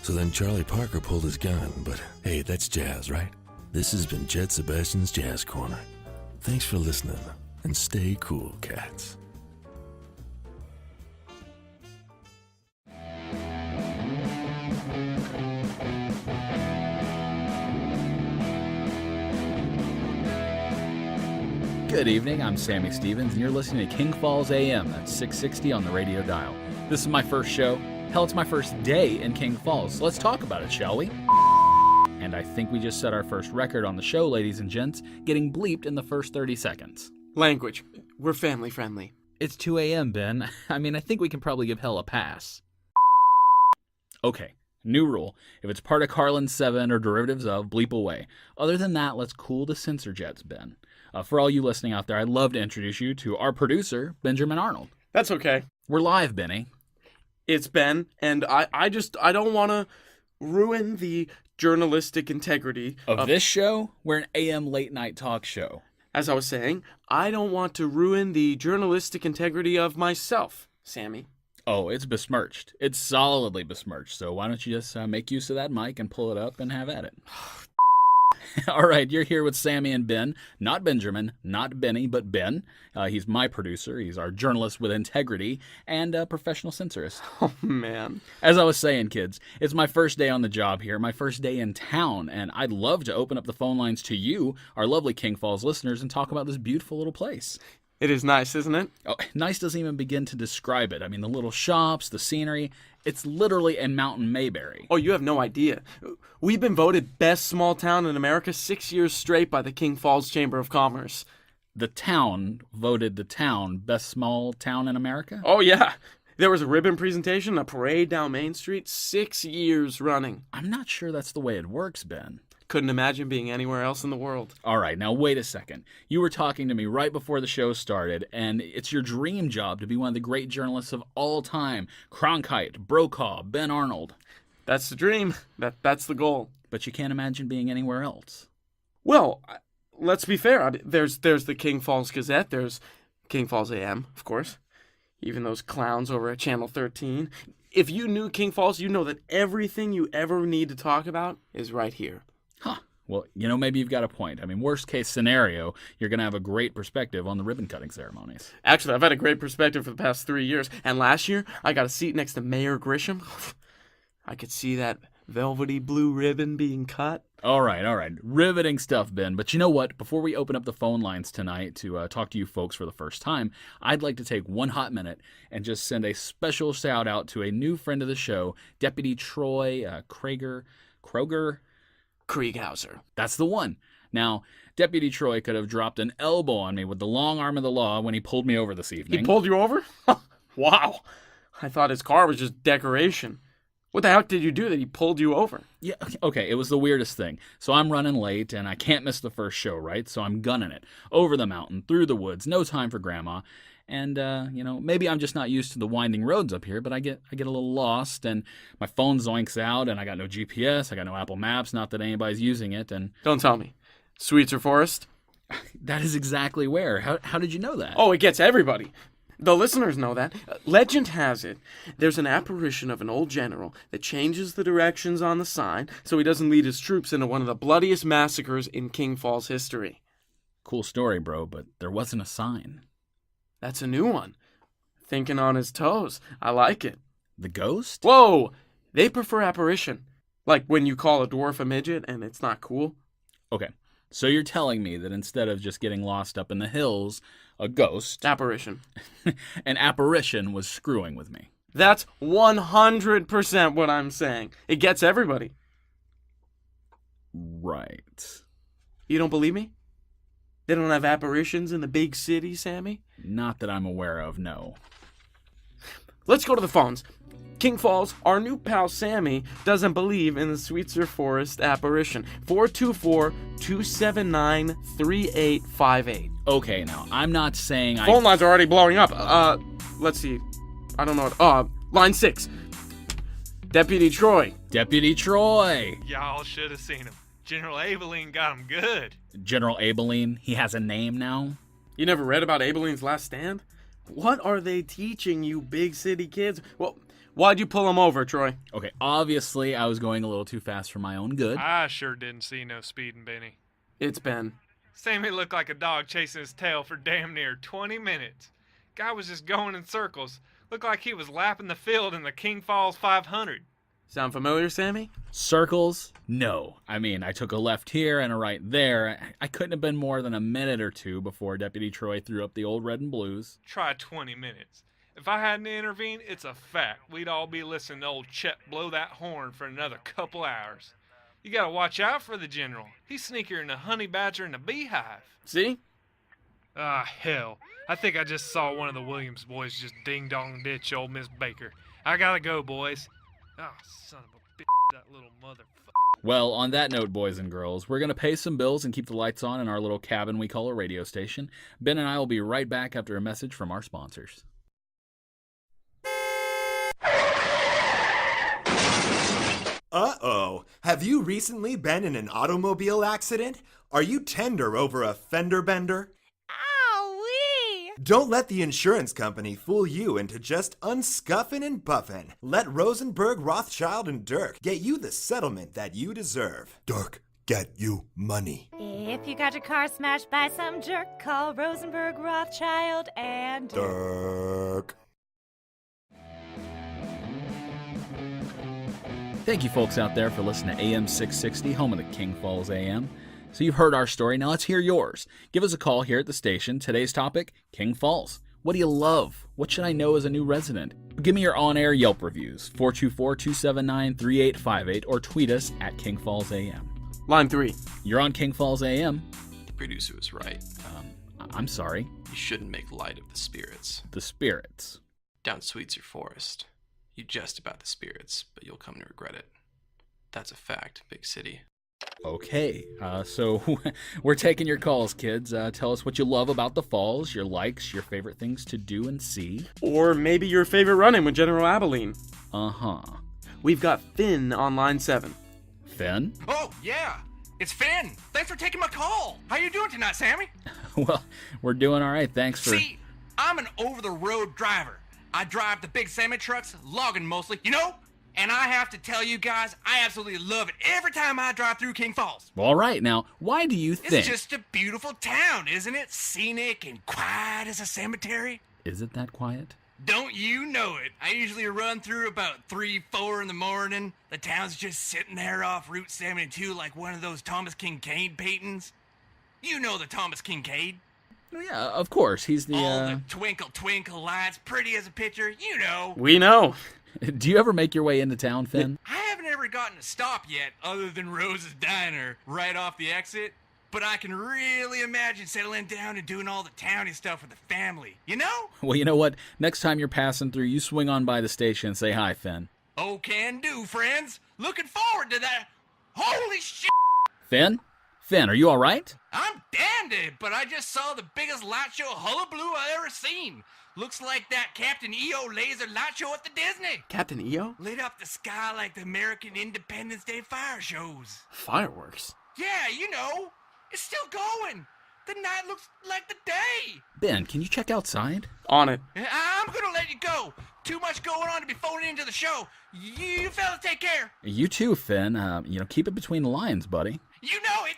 So then Charlie Parker pulled his gun, but hey, that's jazz, right? This has been Jed Sebastian's Jazz Corner. Thanks for listening, and stay cool, cats. Good evening, I'm Sammy Stevens, and you're listening to King Falls AM. That's 660 on the radio dial. This is my first show. Hell, it's my first day in King Falls. So let's talk about it, shall we? And I think we just set our first record on the show, ladies and gents, getting bleeped in the first 30 seconds. Language. We're family friendly. It's 2 a.m., Ben. I mean, I think we can probably give hell a pass. Okay, new rule. If it's part of Carlin 7 or derivatives of, bleep away. Other than that, let's cool the censor jets, Ben. For all you listening out there, I'd love to introduce you to our producer, Benjamin Arnold. That's okay. We're live, Benny. It's Ben, and I don't want to ruin the journalistic integrity of this show. We're an AM late night talk show. As I was saying, I don't want to ruin the journalistic integrity of myself, Sammy. Oh, it's besmirched. It's solidly besmirched. So why don't you just make use of that mic and pull it up and have at it? All right, you're here with Sammy and Ben. Not Benjamin, not Benny, but Ben. He's my producer. He's our journalist with integrity and a professional censorist. Oh, man. As I was saying, kids, it's my first day on the job here, my first day in town, and I'd love to open up the phone lines to you, our lovely King Falls listeners, and talk about this beautiful little place. It is nice, isn't it? Oh, nice doesn't even begin to describe it. I mean, the little shops, the scenery, it's literally a mountain Mayberry. Oh, you have no idea. We've been voted best small town in America 6 years straight by the King Falls Chamber of Commerce. The town voted the town best small town in America? Oh, yeah. There was a ribbon presentation, a parade down Main Street, 6 years running. I'm not sure that's the way it works, Ben. Couldn't imagine being anywhere else in the world. All right, now wait a second. You were talking to me right before the show started, and it's your dream job to be one of the great journalists of all time. Cronkite, Brokaw, Ben Arnold. That's the dream. That's the goal. But you can't imagine being anywhere else. Well, let's be fair. There's the King Falls Gazette. There's King Falls AM, of course. Even those clowns over at Channel 13. If you knew King Falls, you know that everything you ever need to talk about is right here. Huh. Well, maybe you've got a point. I mean, worst case scenario, you're going to have a great perspective on the ribbon cutting ceremonies. Actually, I've had a great perspective for the past 3 years. And last year, I got a seat next to Mayor Grisham. I could see that velvety blue ribbon being cut. All right. Riveting stuff, Ben. But you know what? Before we open up the phone lines tonight to talk to you folks for the first time, I'd like to take one hot minute and just send a special shout out to a new friend of the show, Deputy Troy Krieghauser. That's the one. Now, Deputy Troy could have dropped an elbow on me with the long arm of the law when he pulled me over this evening. He pulled you over? Wow. I thought his car was just decoration. What the heck did you do that he pulled you over? Yeah, okay, it was the weirdest thing. So I'm running late, and I can't miss the first show, right? So I'm gunning it. Over the mountain, through the woods, no time for Grandma. And, maybe I'm just not used to the winding roads up here, but I get a little lost, and my phone zoinks out, and I got no GPS, I got no Apple Maps, not that anybody's using it, and... Don't tell me. Sweetser Forest? That is exactly where. How did you know that? Oh, it gets everybody. The listeners know that. Legend has it, there's an apparition of an old general that changes the directions on the sign so he doesn't lead his troops into one of the bloodiest massacres in King Falls history. Cool story, bro, but there wasn't a sign. That's a new one. Thinking on his toes. I like it. The ghost? Whoa! They prefer apparition. Like when you call a dwarf a midget and it's not cool. Okay, so you're telling me that instead of just getting lost up in the hills, a ghost... Apparition. An apparition was screwing with me. That's 100% what I'm saying. It gets everybody. Right. You don't believe me? They don't have apparitions in the big city, Sammy? Not that I'm aware of, no. Let's go to the phones. King Falls, our new pal Sammy doesn't believe in the Sweetser Forest apparition. 424-279-3858. Okay, now, I'm not saying Phone lines are already blowing up. Let's see. I don't know what... line 6. Deputy Troy. Deputy Troy! Y'all should have seen him. General Abilene got him good. General Abilene? He has a name now? You never read about Abilene's Last Stand? What are they teaching you big city kids? Well, Why'd you pull him over, Troy? Okay, obviously I was going a little too fast for my own good. I sure didn't see no speeding, Benny. It's Ben. Sammy looked like a dog chasing his tail for damn near 20 minutes. Guy was just going in circles. Looked like he was lapping the field in the King Falls 500. Sound familiar, Sammy? Circles? No. I mean, I took a left here and a right there. I couldn't have been more than a minute or two before Deputy Troy threw up the old red and blues. Try 20 minutes. If I hadn't intervened, it's a fact we'd all be listening to old Chet blow that horn for another couple hours. You gotta watch out for the General. He's sneakier than a honey badger in a beehive. See? Ah, hell. I think I just saw one of the Williams boys just ding-dong ditch old Miss Baker. I gotta go, boys. Oh, son of a bitch, that little motherfucker. Well, on that note, boys and girls, we're going to pay some bills and keep the lights on in our little cabin we call a radio station. Ben and I will be right back after a message from our sponsors. Uh-oh. Have you recently been in an automobile accident? Are you tender over a fender bender? Ow-wee! Don't let the insurance company fool you into just unscuffing and buffing. Let Rosenberg, Rothschild, and Dirk get you the settlement that you deserve. Dirk, get you money. If you got your car smashed by some jerk, call Rosenberg, Rothschild, and Dirk. Thank you folks out there for listening to AM 660, home of the King Falls AM. So you've heard our story, now let's hear yours. Give us a call here at the station. Today's topic, King Falls. What do you love? What should I know as a new resident? Give me your on-air Yelp reviews, 424-279-3858, or tweet us at King Falls AM. Line 3. You're on King Falls AM. The producer was right. I'm sorry. You shouldn't make light of the spirits. The spirits. Down Sweetser Forest. You jest about the spirits, but you'll come to regret it. That's a fact, big city. Okay, so we're taking your calls, kids. Tell us what you love about the falls, your likes, your favorite things to do and see. Or maybe your favorite run-in with General Abilene. Uh-huh. We've got Finn on line 7. Finn? Oh, yeah. It's Finn. Thanks for taking my call. How you doing tonight, Sammy? Well, we're doing all right. Thanks for... See, I'm an over-the-road driver. I drive the big semi trucks, logging mostly, you know? And I have to tell you guys, I absolutely love it every time I drive through King Falls. All right, now, why do you think... It's just a beautiful town, isn't it? Scenic and quiet as a cemetery. Is it that quiet? Don't you know it? I usually run through about 3, 4 in the morning. The town's just sitting there off Route 72 like one of those Thomas Kincaid paintings. You know the Thomas Kincaid. Oh, yeah, of course. He's the, All the twinkle, twinkle lights, pretty as a picture, you know. We know. Do you ever make your way into town, Finn? I haven't ever gotten a stop yet, other than Rose's Diner, right off the exit. But I can really imagine settling down and doing all the towny stuff with the family, you know? Well, you know what? Next time you're passing through, you swing on by the station and say hi, Finn. Oh, can do, friends. Looking forward to that. Holy shit! Finn? Finn, are you all right? I'm dandy, but I just saw the biggest light show hullabaloo I ever seen. Looks like that Captain EO laser light show at the Disney. Captain EO? Lit up the sky like the American Independence Day fire shows. Fireworks? Yeah, you know. It's still going. The night looks like the day. Ben, can you check outside? On it. I'm gonna let you go. Too much going on to be phoning into the show. You fellas take care. You too, Finn. Keep it between the lines, buddy. You know it.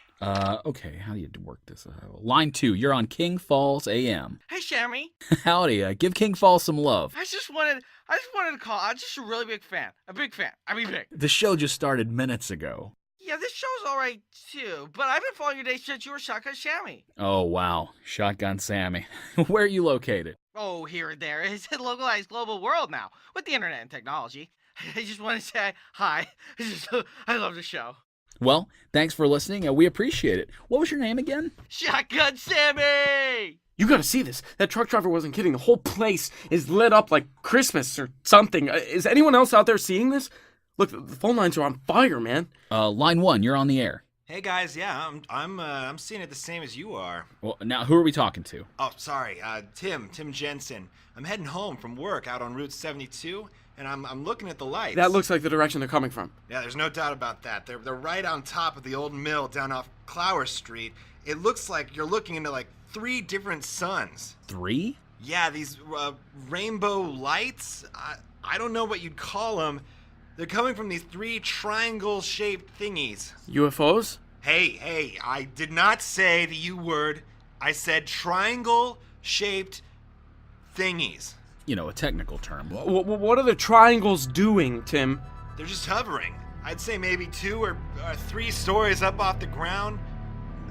Okay, how do you work this? Line 2, you're on King Falls AM. Hey, Sammy. Howdy, give King Falls some love. I just wanted to call. I'm just a really big fan. A big fan. I mean, big. The show just started minutes ago. Yeah, this show's all right, too. But I've been following your day since you were Shotgun Sammy. Oh, wow. Shotgun Sammy. Where are you located? Oh, here and there. It's a localized global world now, with the internet and technology. I just want to say hi. I love the show. Well, thanks for listening. We appreciate it. What was your name again? Shotgun Sammy! You gotta see this. That truck driver wasn't kidding. The whole place is lit up like Christmas or something. Is anyone else out there seeing this? Look, the phone lines are on fire, man. Line 1, you're on the air. Hey guys, yeah, I'm seeing it the same as you are. Well, now who are we talking to? Oh, sorry, Tim Jensen. I'm heading home from work out on Route 72, and I'm looking at the lights. That looks like the direction they're coming from. Yeah, there's no doubt about that. They're right on top of the old mill down off Clower Street. It looks like you're looking into like 3 different suns. 3? Yeah, these rainbow lights. I don't know what you'd call them. They're coming from these 3 triangle-shaped thingies. UFOs? Hey, I did not say the U word. I said triangle-shaped thingies. You know, a technical term. What are the triangles doing, Tim? They're just hovering. I'd say maybe 2 or 3 stories up off the ground.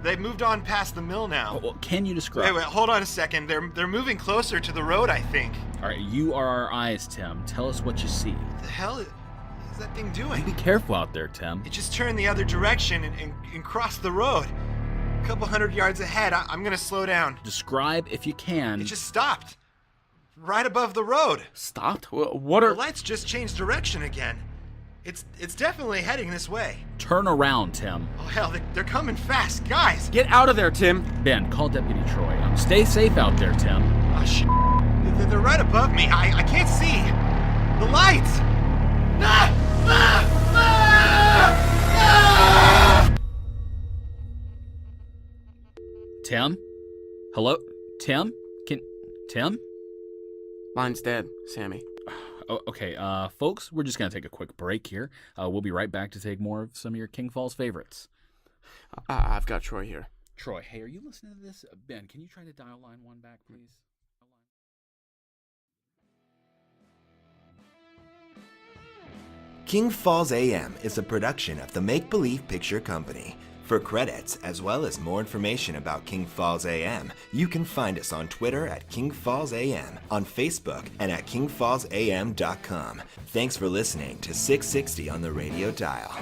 They've moved on past the mill now. Well, can you describe? Wait, hold on a second. They're moving closer to the road, I think. All right, you are our eyes, Tim. Tell us what you see. What the hell is that thing doing? Be careful out there, Tim. It just turned the other direction and crossed the road. A couple hundred yards ahead. I'm gonna slow down. Describe if you can. It just stopped. Right above the road. Stopped? What are... The lights just changed direction again. It's definitely heading this way. Turn around, Tim. Oh, hell, they're coming fast. Guys! Get out of there, Tim! Ben, call Deputy Troy. Stay safe out there, Tim. Oh, shit. They're right above me. I can't see. The lights! Tim? Hello? Tim? Tim? Mine's dead, Sammy. Oh, okay, folks, we're just going to take a quick break here. We'll be right back to take more of some of your King Falls favorites. I've got Troy here. Troy, hey, are you listening to this? Ben, can you try to dial line 1 back, please? King Falls AM is a production of the Make Believe Picture Company. For credits, as well as more information about King Falls AM, you can find us on Twitter at King Falls AM, on Facebook, and at kingfallsam.com. Thanks for listening to 660 on the radio dial.